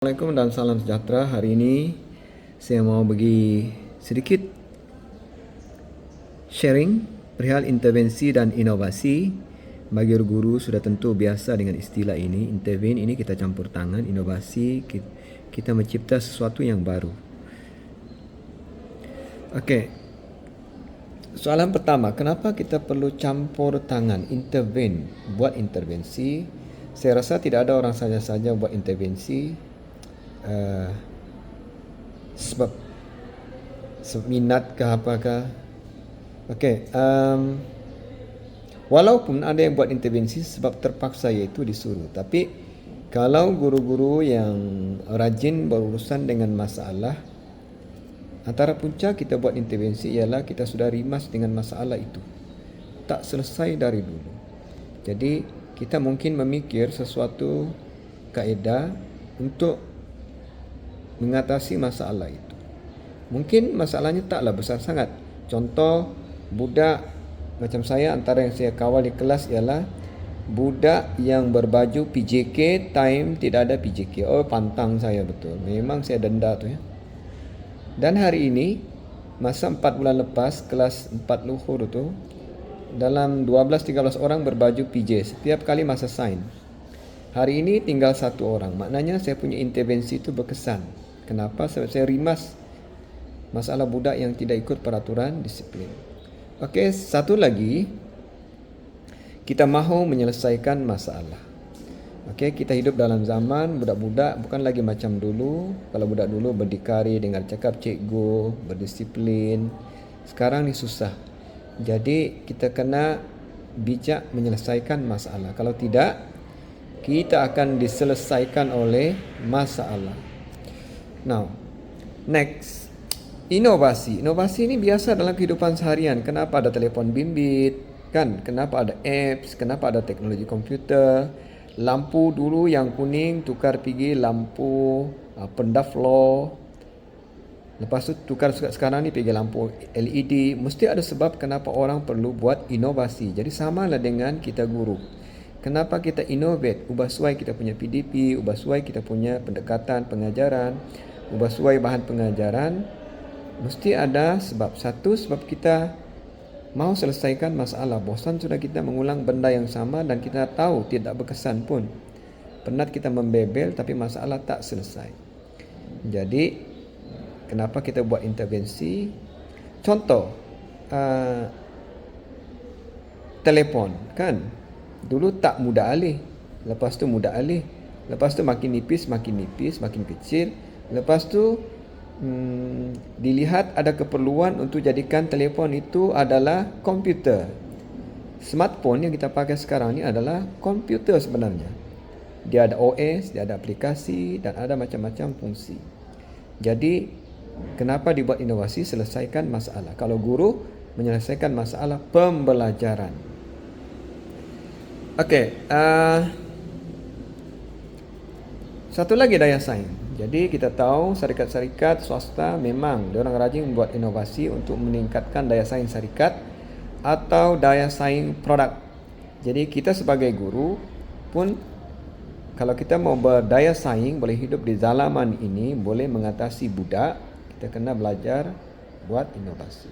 Assalamualaikum dan salam sejahtera. Hari ini saya mau bagi sedikit sharing perihal intervensi dan inovasi. Bagi guru sudah tentu biasa dengan istilah ini. Intervene ini kita campur tangan, inovasi kita mencipta sesuatu yang baru. Okey. Soalan pertama, kenapa kita perlu campur tangan, intervene, buat intervensi? Saya rasa tidak ada orang saja-saja buat intervensi. Sebab minat ke apakah. Okey, walaupun ada yang buat intervensi sebab terpaksa, iaitu disuruh. Tapi kalau guru-guru yang rajin berurusan dengan masalah, antara punca kita buat intervensi ialah kita sudah rimas dengan masalah itu, tak selesai dari dulu. Jadi kita mungkin memikir sesuatu kaedah untuk mengatasi masalah itu. Mungkin masalahnya taklah besar sangat. Contoh, budak macam saya, antara yang saya kawal di kelas ialah budak yang berbaju PJK time tidak ada PJK. Oh, pantang saya betul. Memang saya denda tu ya. Dan hari ini, masa 4 bulan lepas, kelas 4 luhur tu, dalam 12-13 orang berbaju PJ setiap kali masa sains. Hari ini tinggal 1 orang. Maknanya saya punya intervensi itu berkesan. Kenapa? Sebab saya rimas masalah budak yang tidak ikut peraturan disiplin. Okey, satu lagi, kita mahu menyelesaikan masalah. Okey, kita hidup dalam zaman budak-budak bukan lagi macam dulu. Kalau budak dulu berdikari, dengar cakap cikgu, berdisiplin. Sekarang ni susah. Jadi kita kena bijak menyelesaikan masalah. Kalau tidak, kita akan diselesaikan oleh masalah. Now, next, inovasi. Inovasi ini biasa dalam kehidupan seharian. Kenapa ada telefon bimbit, kan? Kenapa ada apps? Kenapa ada teknologi komputer? Lampu dulu yang kuning tukar pergi lampu pendaflow. Lepas tu tukar sekarang ni pergi lampu LED. Mesti ada sebab kenapa orang perlu buat inovasi. Jadi samalah dengan kita guru. Kenapa kita innovate? Ubah suai kita punya PDP, ubah suai kita punya pendekatan pengajaran, ubah suai bahan pengajaran. Mesti ada sebab. Satu, sebab kita mau selesaikan masalah. Bosan sudah kita mengulang benda yang sama dan kita tahu tidak berkesan pun. Penat kita membebel tapi masalah tak selesai. Jadi, kenapa kita buat intervensi? Contoh, telefon, kan? Dulu tak mudah alih, lepas tu mudah alih, lepas tu makin nipis, makin kecil. Lepas tu dilihat ada keperluan untuk jadikan telefon itu adalah komputer. Smartphone yang kita pakai sekarang ni adalah komputer sebenarnya. Dia ada OS, dia ada aplikasi dan ada macam-macam fungsi. Jadi kenapa dibuat inovasi? Selesaikan masalah. Kalau guru menyelesaikan masalah pembelajaran. Okey, satu lagi daya saing. Jadi kita tahu syarikat-syarikat swasta memang diorang rajin membuat inovasi untuk meningkatkan daya saing syarikat atau daya saing produk. Jadi kita sebagai guru pun kalau kita mau berdaya saing, boleh hidup di zaman ini, boleh mengatasi budak, kita kena belajar buat inovasi.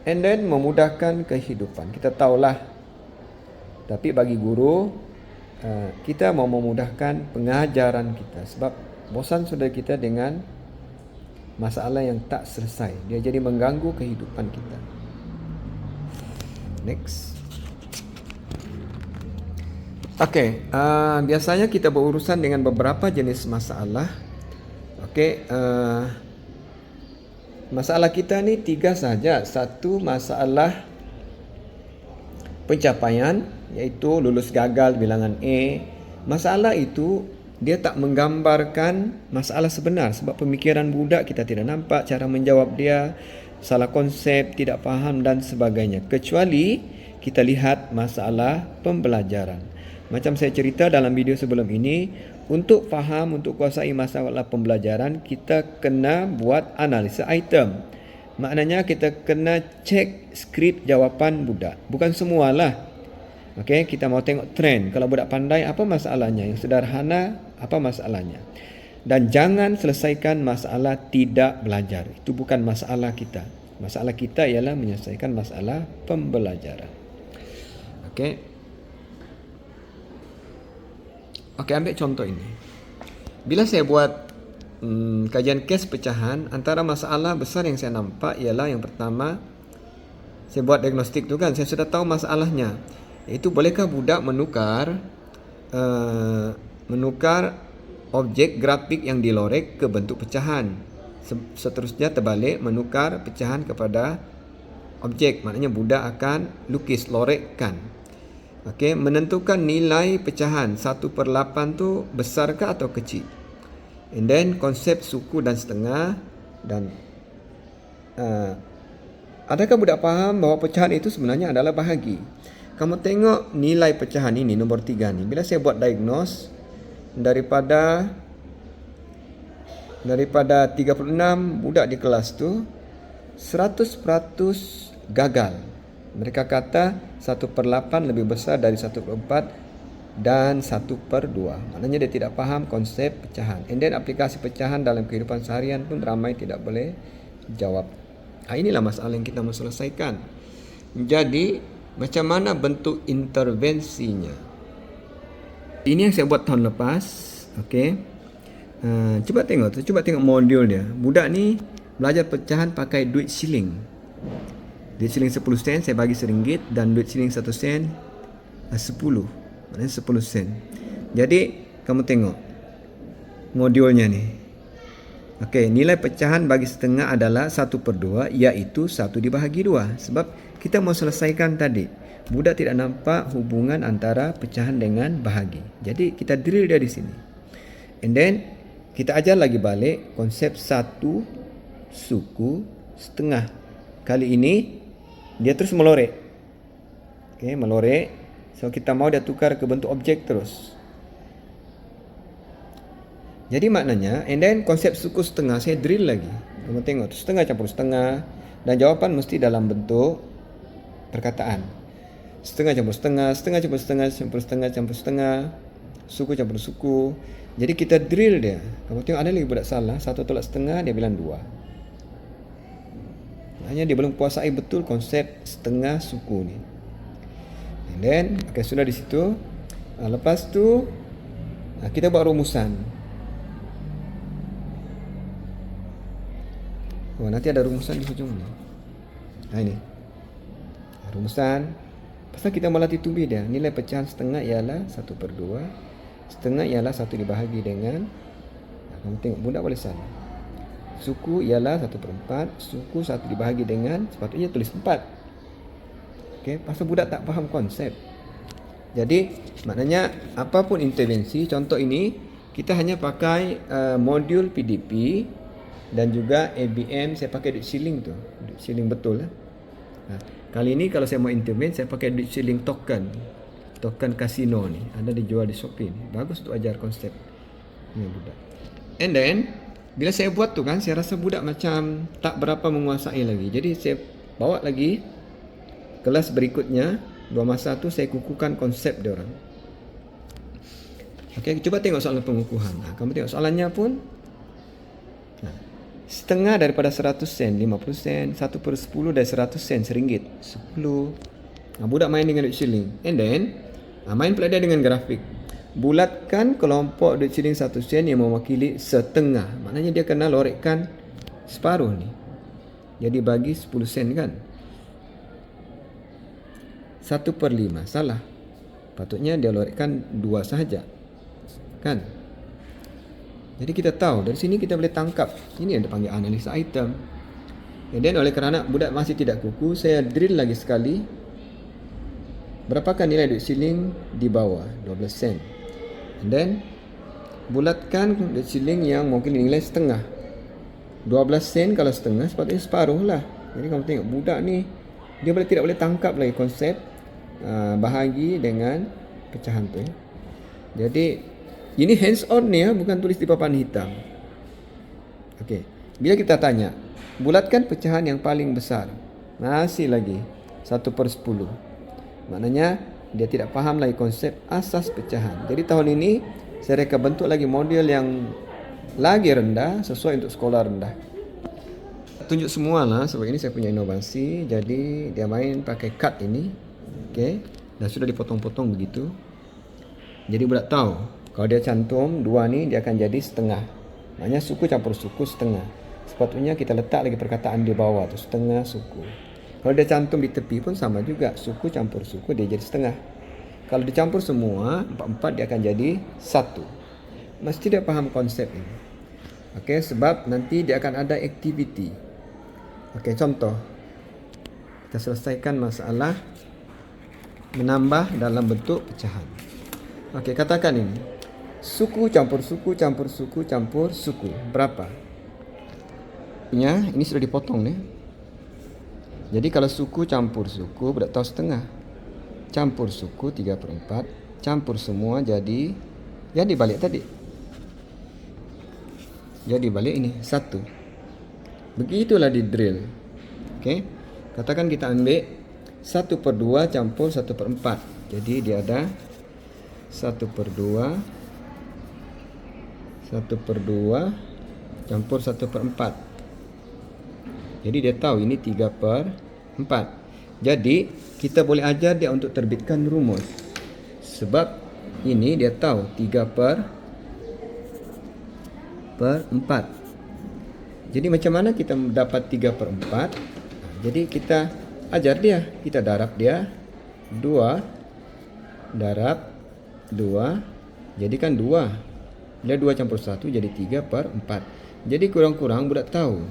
And then memudahkan kehidupan. Kita tahulah. Tapi bagi guru, kita mau memudahkan pengajaran kita. Sebab bosan sudah kita dengan masalah yang tak selesai. Dia jadi mengganggu kehidupan kita. Next. Okey, biasanya kita berurusan dengan beberapa jenis masalah. Okey, masalah kita ni 3 saja. Satu, masalah pencapaian, iaitu lulus gagal bilangan A. Masalah itu dia tak menggambarkan masalah sebenar sebab pemikiran budak kita tidak nampak, cara menjawab dia salah konsep, tidak faham dan sebagainya. Kecuali kita lihat masalah pembelajaran. Macam saya cerita dalam video sebelum ini, untuk faham, untuk kuasai masalah pembelajaran, kita kena buat analisa item. Maknanya kita kena cek skrip jawapan budak. Bukan semualah. Okey, kita mau tengok trend. Kalau budak pandai, apa masalahnya? Yang sederhana, apa masalahnya? Dan jangan selesaikan masalah tidak belajar. Itu bukan masalah kita. Masalah kita ialah menyelesaikan masalah pembelajaran. Okey. Okey, ambil contoh ini. Bila saya buat kajian kes pecahan, antara masalah besar yang saya nampak ialah yang pertama, saya buat diagnostik tu kan, saya sudah tahu masalahnya. Iaitu bolehkah budak menukar objek grafik yang dilorek ke bentuk pecahan. Seterusnya terbalik, menukar pecahan kepada objek. Maknanya budak akan lukis, lorekkan. Okey, menentukan nilai pecahan 1/8 tu besarkah atau kecil. And then konsep suku dan setengah. Dan adakah budak faham bahawa pecahan itu sebenarnya adalah bahagi? Kamu tengok nilai pecahan ini, nombor 3 ni. Bila saya buat diagnose, daripada 36 budak di kelas tu, 100% gagal. Mereka kata 1/8 lebih besar dari 1/4 dan 1/2. Maknanya dia tidak faham konsep pecahan. And then aplikasi pecahan dalam kehidupan seharian pun ramai tidak boleh jawab. Inilah masalah yang kita mahu selesaikan. Jadi, macam mana bentuk intervensinya? Ini yang saya buat tahun lepas. Okey. Cuba tengok modul dia. Budak ni belajar pecahan pakai duit siling. Duit siling 10 sen saya bagi RM1 dan duit siling 1 sen 10. Maknanya 10 sen. Jadi kamu tengok modulnya ni. Okey, nilai pecahan bagi setengah adalah 1/2, iaitu 1 dibahagi 2. Sebab kita mau selesaikan tadi. Budak tidak nampak hubungan antara pecahan dengan bahagi. Jadi kita drill dia di sini. And then kita ajar lagi balik konsep 1 suku setengah. Kali ini dia terus melorek. Okey, melorek. So kita mau dia tukar ke bentuk objek terus. Jadi maknanya, and then konsep suku setengah saya drill lagi. Kamu tengok tu, setengah campur setengah, dan jawapan mesti dalam bentuk perkataan. Setengah campur setengah, setengah campur setengah, campur setengah campur setengah, suku campur suku. Jadi kita drill dia. Kamu tengok ada lagi budak salah, 1 tolak setengah dia bilang 2. Hanya dia belum kuasai betul konsep setengah suku ni. And then okay, sudah di situ. Lepas tu kita buat rumusan. Nanti ada rumusan di hujung ni. Ini rumusan. Pasal kita melatih tubi dia. Nilai pecahan setengah ialah 1/2. Setengah ialah 1 dibahagi dengan, kamu tengok budak boleh salah. Suku ialah 1/4. Suku 1 dibahagi dengan, sepatutnya tulis 4. Okey, pasal budak tak faham konsep. Jadi maknanya apapun intervensi, contoh ini kita hanya pakai modul PDP dan juga ABM. Saya pakai duit siling tu. Duit siling betul lah. Kali ini kalau saya mau intervene, saya pakai duit siling token. Token kasino ni. Ada dijual di Shopee ni. Bagus untuk ajar konsep ni budak. And then, bila saya buat tu kan, saya rasa budak macam tak berapa menguasai lagi. Jadi saya bawa lagi kelas berikutnya. 2 masa tu saya kukuhkan konsep dia orang. Okey, cuba tengok soalan pengukuhan. Kamu tengok soalannya pun. Setengah daripada 100 sen, 50 sen, 1/10 dari 100 sen, RM1, 10. Budak main dengan duit siling. And then, main pula dia dengan grafik. Bulatkan kelompok duit siling 1 sen yang mewakili setengah. Maknanya dia kena lorekkan separuh ni. Jadi bagi 10 sen kan. 1/5. Salah. Patutnya dia lorekkan 2 sahaja. Kan? Jadi kita tahu, dari sini kita boleh tangkap. Ini yang dipanggil analisa item. Dan oleh kerana budak masih tidak kuku, saya drill lagi sekali. Berapakah nilai duit siling di bawah? 12 sen. And then, bulatkan duit siling yang mungkin nilai setengah. 12 sen kalau setengah, sepatutnya separuh lah. Jadi kamu tengok, budak ni, dia tidak boleh tangkap lagi konsep bahagi dengan pecahan tu. Jadi, ini hands on ni ya, bukan tulis di papan hitam. Okey. Bila kita tanya, bulatkan pecahan yang paling besar. Masih lagi 1/10. Maknanya dia tidak faham lagi konsep asas pecahan. Jadi tahun ini saya reka bentuk lagi model yang lagi rendah sesuai untuk sekolah rendah. Tunjuk semua lah, sebab ini saya punya inovasi. Jadi dia main pakai cut ini, okey, dan sudah dipotong-potong begitu. Jadi budak tahu kalau dia cantum 2 ni dia akan jadi setengah. Maknanya suku campur suku setengah. Sepatutnya kita letak lagi perkataan di bawah tu, setengah suku. Kalau dia cantum di tepi pun sama juga, suku campur suku dia jadi setengah. Kalau dicampur semua 4-4 dia akan jadi 1. Mesti dia faham konsep ini. Okey, sebab nanti dia akan ada aktiviti. Okey, contoh. Kita selesaikan masalah menambah dalam bentuk pecahan. Okey, katakan ini. Suku campur suku campur suku campur suku. Berapa? Ini sudah dipotong ni. Jadi kalau suku campur suku budak tahu setengah. Campur suku 3/4. Campur semua jadi balik tadi. Jadi balik ini 1. Begitulah di drill. Okey. Katakan kita ambil 1/2 campur 1/4. Jadi dia ada 1/2 campur 1/4. Jadi dia tahu ini 3/4. Jadi kita boleh ajar dia untuk terbitkan rumus. Sebab ini dia tahu 3/4. Jadi macam mana kita dapat 3/4? Jadi kita ajar dia, kita darab dia 2 darab 2, jadikan 2. Bila 2 campur 1 jadi 3/4. Jadi kurang-kurang budak tahu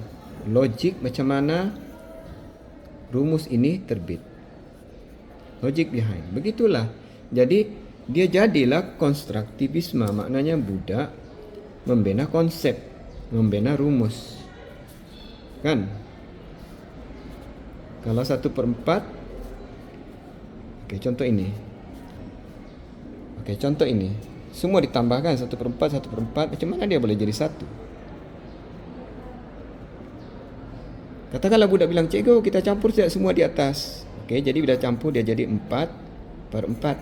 logik macam mana rumus ini terbit. Logik behind. Begitulah. Jadi dia jadilah konstruktivisme, maknanya budak membina konsep, membina rumus. Kan? Kalau 1/4, okey, contoh ini. Okey, contoh ini. Semua ditambahkan 1/4, macam mana dia boleh jadi 1? Katakanlah budak bilang, cikgu kita campur saja semua di atas. Okey, jadi bila campur dia jadi 4/4.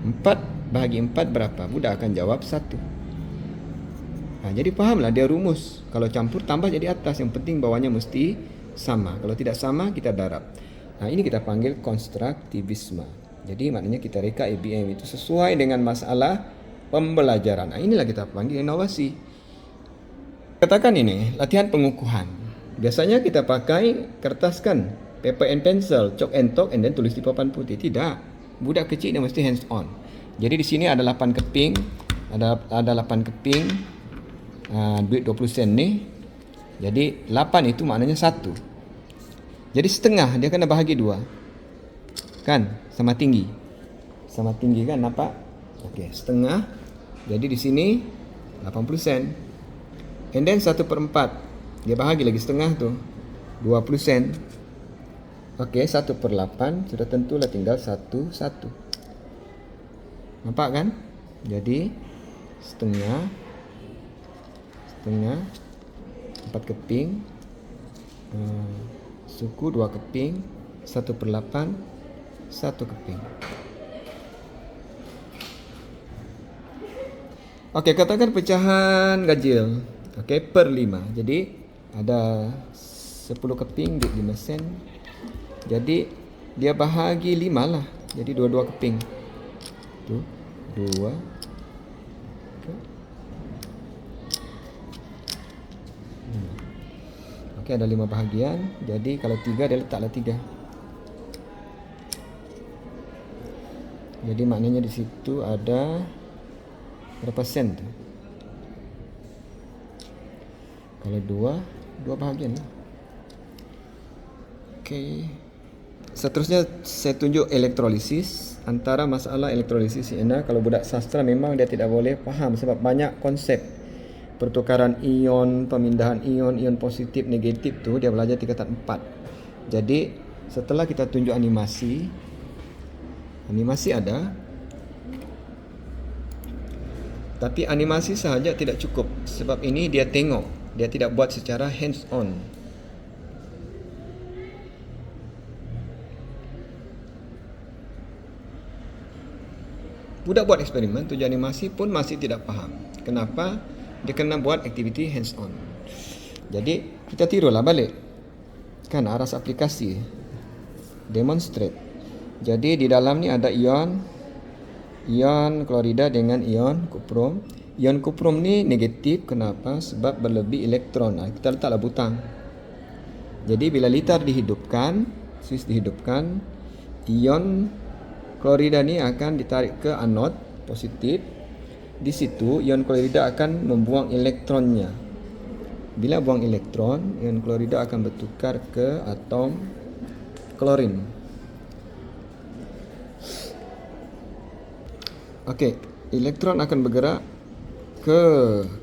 4/4 berapa? Budak akan jawab 1. Jadi fahamlah dia rumus. Kalau campur tambah jadi atas. Yang penting bawahnya mesti sama. Kalau tidak sama kita darab. Ini kita panggil konstruktivisme. Jadi maknanya kita reka ABM itu sesuai dengan masalah pembelajaran. Inilah kita panggil inovasi. Katakan ini latihan pengukuhan. Biasanya kita pakai kertas kan, paper and pencil, chalk and talk, and then tulis di papan putih. Tidak. Budak kecil dia mesti hands on. Jadi di sini ada 8 keping. Ada 8 keping. Duit 20 sen ni. Jadi 8 itu maknanya 1. Jadi setengah dia kena bahagi 2. Kan? Sama tinggi. Sama tinggi kan, nampak? Okey, setengah. Jadi di sini 80 sen. And then 1/4. Dia bahagi lagi setengah tu. 20 sen. Okey, 1/8 sudah tentulah tinggal 1. Nampak kan? Jadi setengah 4 keping, suku 2 keping, 1/8 1 keping. Okey, katakan pecahan ganjil. Okey, per 5. Jadi ada 10 keping duit 5 sen. Jadi dia bahagi 5 lah. Jadi 2 keping. Tu 2. Okey, ada 5 bahagian. Jadi kalau 3 dia letaklah 3. Jadi maknanya di situ ada berapa sen tu? Kalau 2 bahagian lah. Okey. Seterusnya saya tunjuk elektrolisis. Antara masalah elektrolisis ini, kalau budak sastra memang dia tidak boleh faham sebab banyak konsep. Pertukaran ion, pemindahan ion positif, negatif tu dia belajar tingkatan 4. Jadi setelah kita tunjuk animasi ada. Tapi animasi sahaja tidak cukup. Sebab ini dia tengok, dia tidak buat secara hands on. Budak buat eksperimen, tunjuk animasi pun masih tidak faham. Kenapa? Dia kena buat aktiviti hands on. Jadi kita tirulah balik kan aras aplikasi demonstrate. Jadi di dalam ni ada ion klorida dengan ion kuprom. Ion kuprom ni negatif. Kenapa? Sebab berlebih elektron. Kita letaklah butang. Jadi bila litar dihidupkan, switch dihidupkan, ion klorida ni akan ditarik ke anod positif. Di situ ion klorida akan membuang elektronnya. Bila buang elektron, ion klorida akan bertukar ke atom klorin. Okey, elektron akan bergerak ke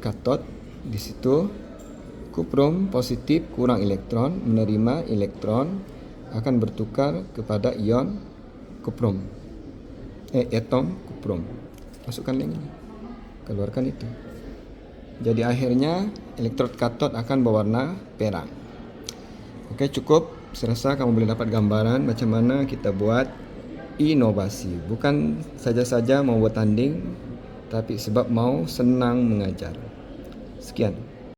katod. Di situ kuprom positif kurang elektron, menerima elektron akan bertukar kepada ion kuprom. Atom kuprom. Masukkan link ini. Keluarkan itu. Jadi akhirnya elektrod katod akan berwarna perak. Okey, cukup. Saya rasa kamu boleh dapat gambaran macam mana kita buat inovasi. Bukan saja-saja mau bertanding, tapi sebab mau senang mengajar. Sekian.